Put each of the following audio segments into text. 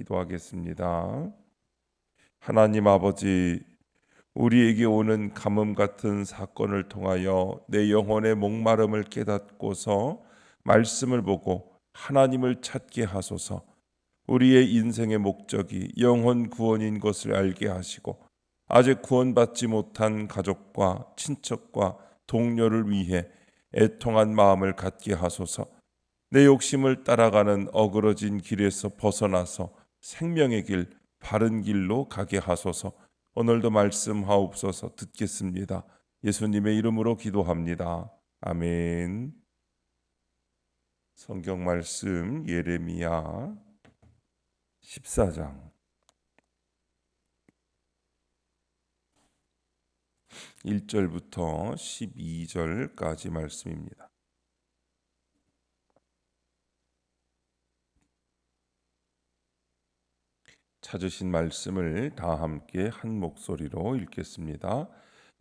기도하겠습니다. 하나님 아버지, 우리에게 오는 가뭄 같은 사건을 통하여 내 영혼의 목마름을 깨닫고서 말씀을 보고 하나님을 찾게 하소서. 우리의 인생의 목적이 영혼 구원인 것을 알게 하시고 아직 구원받지 못한 가족과 친척과 동료를 위해 애통한 마음을 갖게 하소서. 내 욕심을 따라가는 어그러진 길에서 벗어나서 생명의 길, 바른 길로 가게 하소서. 오늘도 말씀하옵소서. 듣겠습니다. 예수님의 이름으로 기도합니다. 아멘. 성경 말씀 예레미야 14장 1절부터 12절까지 말씀입니다. 찾으신 말씀을 다 함께 한 목소리로 읽겠습니다.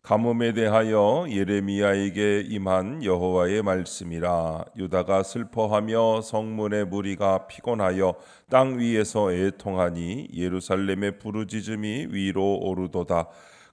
가뭄에 대하여 예레미야에게 임한 여호와의 말씀이라. 유다가 슬퍼하며 성문의 무리가 피곤하여 땅 위에서 애통하니 예루살렘의 부르짖음이 위로 오르도다.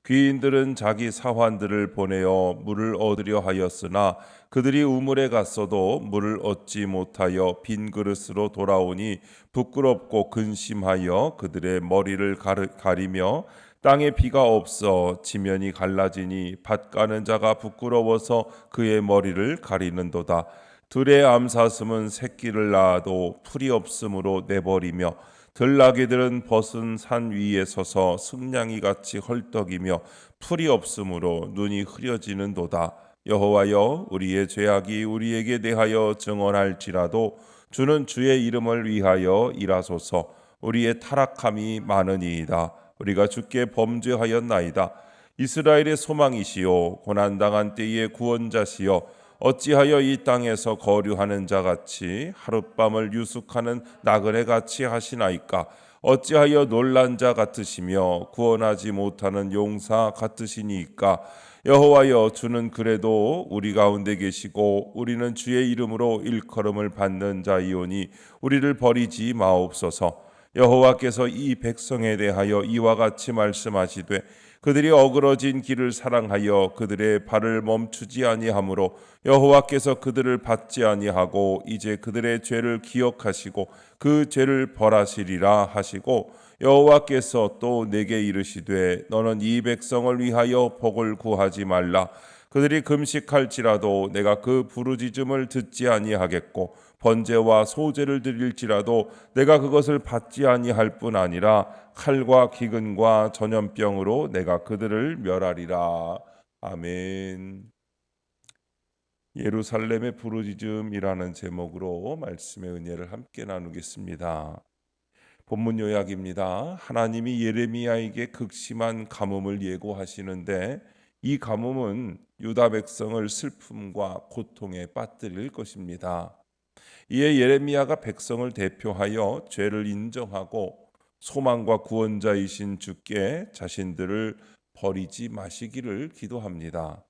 귀인들은 자기 사환들을 보내어 물을 얻으려 하였으나 그들이 우물에 갔어도 물을 얻지 못하여 빈 그릇으로 돌아오니 부끄럽고 근심하여 그들의 머리를 가리며 땅에 비가 없어 지면이 갈라지니 밭 가는 자가 부끄러워서 그의 머리를 가리는도다. 들의 암사슴은 새끼를 낳아도 풀이 없으므로 내버리며 들나귀들은 벗은 산 위에 서서 승냥이 같이 헐떡이며 풀이 없으므로 눈이 흐려지는도다. 여호와여, 우리의 죄악이 우리에게 대하여 증언할지라도 주는 주의 이름을 위하여 일하소서. 우리의 타락함이 많으니이다. 우리가 주께 범죄하였나이다. 이스라엘의 소망이시요 고난당한 때의 구원자시여, 어찌하여 이 땅에서 거류하는 자같이 하룻밤을 유숙하는 나그네 같이 하시나이까? 어찌하여 놀란 자 같으시며 구원하지 못하는 용사 같으시니까? 여호와여, 주는 그래도 우리 가운데 계시고 우리는 주의 이름으로 일컬음을 받는 자이오니 우리를 버리지 마옵소서. 여호와께서 이 백성에 대하여 이와 같이 말씀하시되 그들이 어그러진 길을 사랑하여 그들의 발을 멈추지 아니하므로 여호와께서 그들을 받지 아니하고 이제 그들의 죄를 기억하시고 그 죄를 벌하시리라 하시고, 여호와께서 또 내게 이르시되 너는 이 백성을 위하여 복을 구하지 말라. 그들이 금식할지라도 내가 그 부르짖음을 듣지 아니하겠고 번제와 소제를 드릴지라도 내가 그것을 받지 아니할 뿐 아니라 칼과 기근과 전염병으로 내가 그들을 멸하리라. 아멘. 예루살렘의 부르짖음이라는 제목으로 말씀의 은혜를 함께 나누겠습니다. 본문 요약입니다. 하나님이 예레미야에게 극심한 가뭄을 예고하시는데 이 가뭄은 유다 백성을 슬픔과 고통에 빠뜨릴 것입니다. 이에 예레미야가 백성을 대표하여 죄를 인정하고 소망과 구원자이신 주께 자신들을 버리지 마시기를 기도합니다.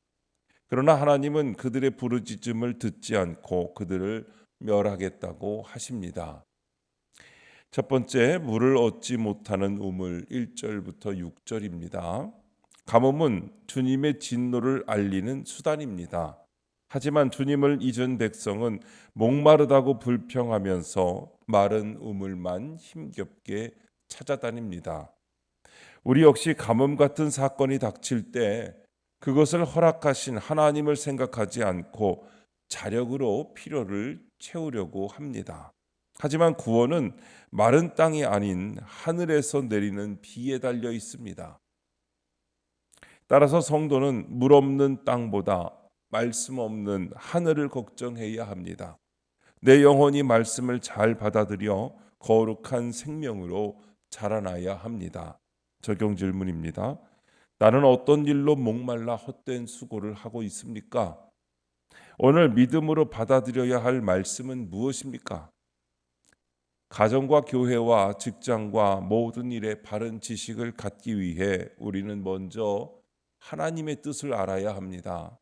그러나 하나님은 그들의 부르짖음을 듣지 않고 그들을 멸하겠다고 하십니다. 첫 번째, 물을 얻지 못하는 우물 1절부터 6절입니다. 가뭄은 주님의 진노를 알리는 수단입니다. 하지만 주님을 잊은 백성은 목마르다고 불평하면서 마른 우물만 힘겹게 찾아다닙니다. 우리 역시 가뭄 같은 사건이 닥칠 때 그것을 허락하신 하나님을 생각하지 않고 자력으로 필요를 채우려고 합니다. 하지만 구원은 마른 땅이 아닌 하늘에서 내리는 비에 달려 있습니다. 따라서 성도는 물 없는 땅보다 말씀 없는 하늘을 걱정해야 합니다. 내 영혼이 말씀을 잘 받아들여 거룩한 생명으로 자라나야 합니다. 적용 질문입니다. 나는 어떤 일로 목말라 헛된 수고를 하고 있습니까? 오늘 믿음으로 받아들여야 할 말씀은 무엇입니까? 가정과 교회와 직장과 모든 일에 바른 지식을 갖기 위해 우리는 먼저 하나님의 뜻을 알아야 합니다.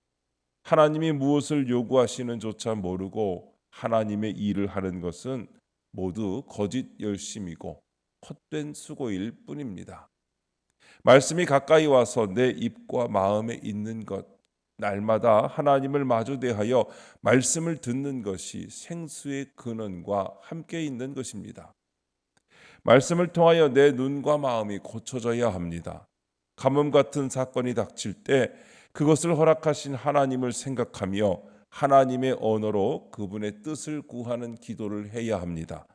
하나님이 무엇을 요구하시는조차 모르고 하나님의 일을 하는 것은 모두 거짓 열심이고 헛된 수고일 뿐입니다. 말씀이 가까이 와서 내 입과 마음에 있는 것, 날마다 하나님을 마주 대하여 말씀을 듣는 것이 생수의 근원과 함께 있는 것입니다. 말씀을 통하여 내 눈과 마음이 고쳐져야 합니다. 가뭄 같은 사건이 닥칠 때 그것을 허락하신 하나님을 생각하며 하나님의 언어로 그분의 뜻을 구하는 기도를 해야 합니다.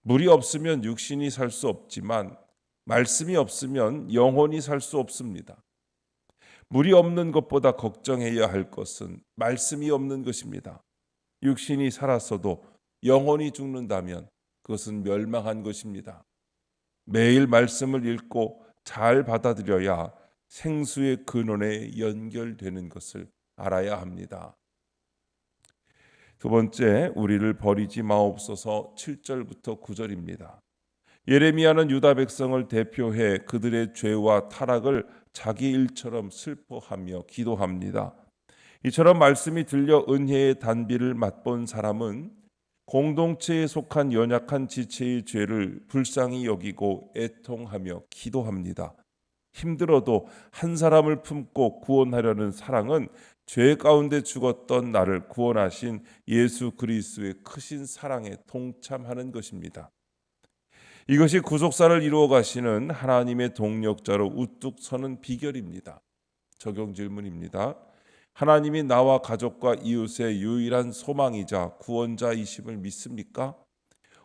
물이 없으면 육신이 살 수 없지만 말씀이 없으면 영혼이 살 수 없습니다. 물이 없는 것보다 걱정해야 할 것은 말씀이 없는 것입니다. 육신이 살았어도 영혼이 죽는다면 그것은 멸망한 것입니다. 매일 말씀을 읽고 잘 받아들여야 생수의 근원에 연결되는 것을 알아야 합니다. 두 번째, 우리를 버리지 마옵소서 7절부터 9절입니다. 예레미야는 유다 백성을 대표해 그들의 죄와 타락을 자기 일처럼 슬퍼하며 기도합니다. 이처럼 말씀이 들려 은혜의 단비를 맛본 사람은 공동체에 속한 연약한 지체의 죄를 불쌍히 여기고 애통하며 기도합니다. 힘들어도 한 사람을 품고 구원하려는 사랑은 죄 가운데 죽었던 나를 구원하신 예수 그리스도의 크신 사랑에 동참하는 것입니다. 이것이 구속사를 이루어 가시는 하나님의 동력자로 우뚝 서는 비결입니다. 적용 질문입니다. 하나님이 나와 가족과 이웃의 유일한 소망이자 구원자이심을 믿습니까?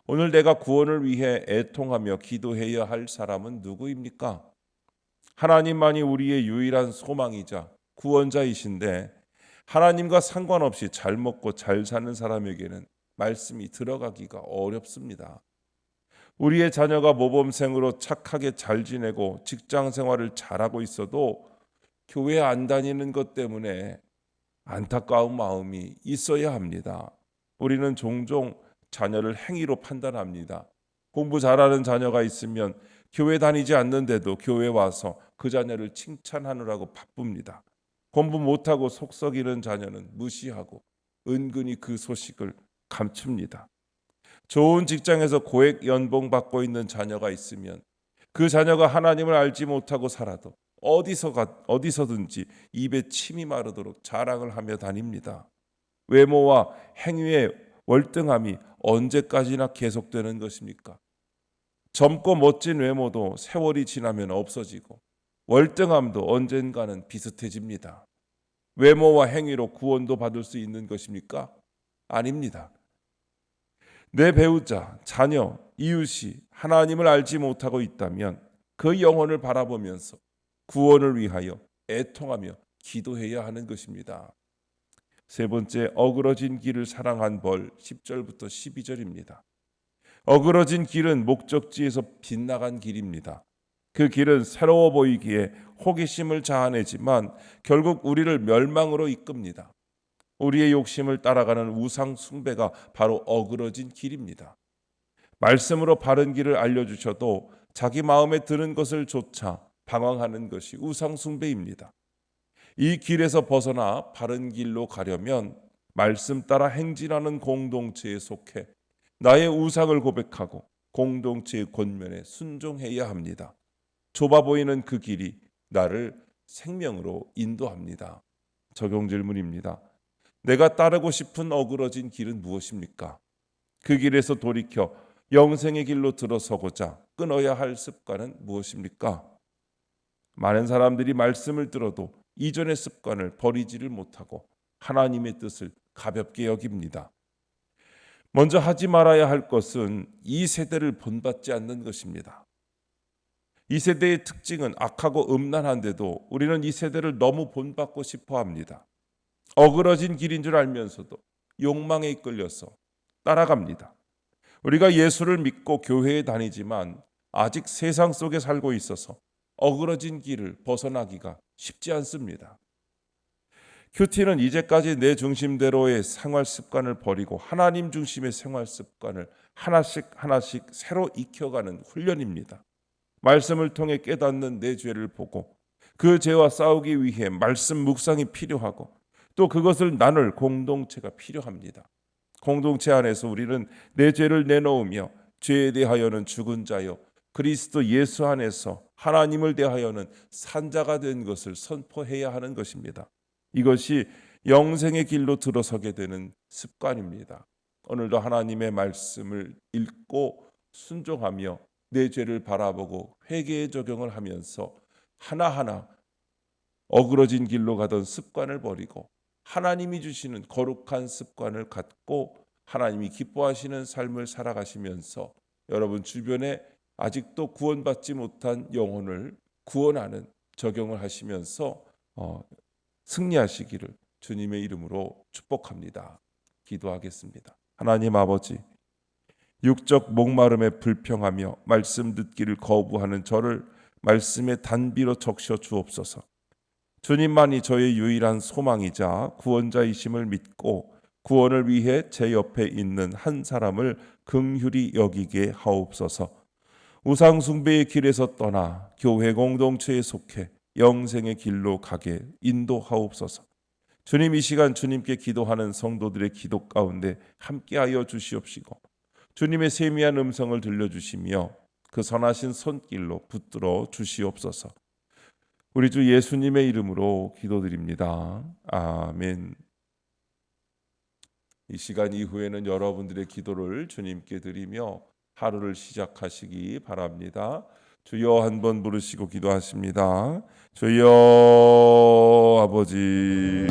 오늘 내가 구원을 위해 애통하며 기도해야 할 사람은 누구입니까? 하나님만이 우리의 유일한 소망이자 구원자이신데 하나님과 상관없이 잘 먹고 잘 사는 사람에게는 말씀이 들어가기가 어렵습니다. 우리의 자녀가 모범생으로 착하게 잘 지내고 직장 생활을 잘하고 있어도 교회 안 다니는 것 때문에 안타까운 마음이 있어야 합니다. 우리는 종종 자녀를 행위로 판단합니다. 공부 잘하는 자녀가 있으면 교회 다니지 않는데도 교회 와서 그 자녀를 칭찬하느라고 바쁩니다. 공부 못하고 속 썩이는 자녀는 무시하고 은근히 그 소식을 감춥니다. 좋은 직장에서 고액 연봉 받고 있는 자녀가 있으면 그 자녀가 하나님을 알지 못하고 살아도 어디서든지 입에 침이 마르도록 자랑을 하며 다닙니다. 외모와 행위의 월등함이 언제까지나 계속되는 것입니까? 젊고 멋진 외모도 세월이 지나면 없어지고 월등함도 언젠가는 비슷해집니다. 외모와 행위로 구원도 받을 수 있는 것입니까? 아닙니다. 내 배우자, 자녀, 이웃이 하나님을 알지 못하고 있다면 그 영혼을 바라보면서 구원을 위하여 애통하며 기도해야 하는 것입니다. 세 번째, 어그러진 길을 사랑한 벌 10절부터 12절입니다. 어그러진 길은 목적지에서 빗나간 길입니다. 그 길은 새로워 보이기에 호기심을 자아내지만 결국 우리를 멸망으로 이끕니다. 우리의 욕심을 따라가는 우상 숭배가 바로 어그러진 길입니다. 말씀으로 바른 길을 알려주셔도 자기 마음에 드는 것을 조차 방황하는 것이 우상 숭배입니다. 이 길에서 벗어나 바른 길로 가려면 말씀 따라 행진하는 공동체에 속해 나의 우상을 고백하고 공동체의 권면에 순종해야 합니다. 좁아 보이는 그 길이 나를 생명으로 인도합니다. 적용 질문입니다. 내가 따르고 싶은 어그러진 길은 무엇입니까? 그 길에서 돌이켜 영생의 길로 들어서고자 끊어야 할 습관은 무엇입니까? 많은 사람들이 말씀을 들어도 이전의 습관을 버리지를 못하고 하나님의 뜻을 가볍게 여깁니다. 먼저 하지 말아야 할 것은 이 세대를 본받지 않는 것입니다. 이 세대의 특징은 악하고 음란한데도 우리는 이 세대를 너무 본받고 싶어 합니다. 어그러진 길인 줄 알면서도 욕망에 이끌려서 따라갑니다. 우리가 예수를 믿고 교회에 다니지만 아직 세상 속에 살고 있어서 어그러진 길을 벗어나기가 쉽지 않습니다. 큐티는 이제까지 내 중심대로의 생활 습관을 버리고 하나님 중심의 생활 습관을 하나씩 새로 익혀가는 훈련입니다. 말씀을 통해 깨닫는 내 죄를 보고 그 죄와 싸우기 위해 말씀 묵상이 필요하고 또 그것을 나눌 공동체가 필요합니다. 공동체 안에서 우리는 내 죄를 내놓으며 죄에 대하여는 죽은 자요 그리스도 예수 안에서 하나님을 대하여는 산자가 된 것을 선포해야 하는 것입니다. 이것이 영생의 길로 들어서게 되는 습관입니다. 오늘도 하나님의 말씀을 읽고 순종하며 내 죄를 바라보고 회개의 적용을 하면서 하나하나 어그러진 길로 가던 습관을 버리고 하나님이 주시는 거룩한 습관을 갖고 하나님이 기뻐하시는 삶을 살아가시면서 여러분 주변에 아직도 구원받지 못한 영혼을 구원하는 적용을 하시면서 승리하시기를 주님의 이름으로 축복합니다. 기도하겠습니다. 하나님 아버지, 육적 목마름에 불평하며 말씀 듣기를 거부하는 저를 말씀의 단비로 적셔 주옵소서. 주님만이 저의 유일한 소망이자 구원자이심을 믿고 구원을 위해 제 옆에 있는 한 사람을 긍휼히 여기게 하옵소서. 우상 숭배의 길에서 떠나 교회 공동체에 속해 영생의 길로 가게 인도하옵소서. 주님, 이 시간 주님께 기도하는 성도들의 기도 가운데 함께하여 주시옵시고 주님의 세미한 음성을 들려주시며 그 선하신 손길로 붙들어 주시옵소서. 우리 주 예수님의 이름으로 기도드립니다. 아멘. 이 시간 이후에는 여러분들의 기도를 주님께 드리며 하루를 시작하시기 바랍니다. 주여 한번 부르시고 기도하십니다. 주여 아버지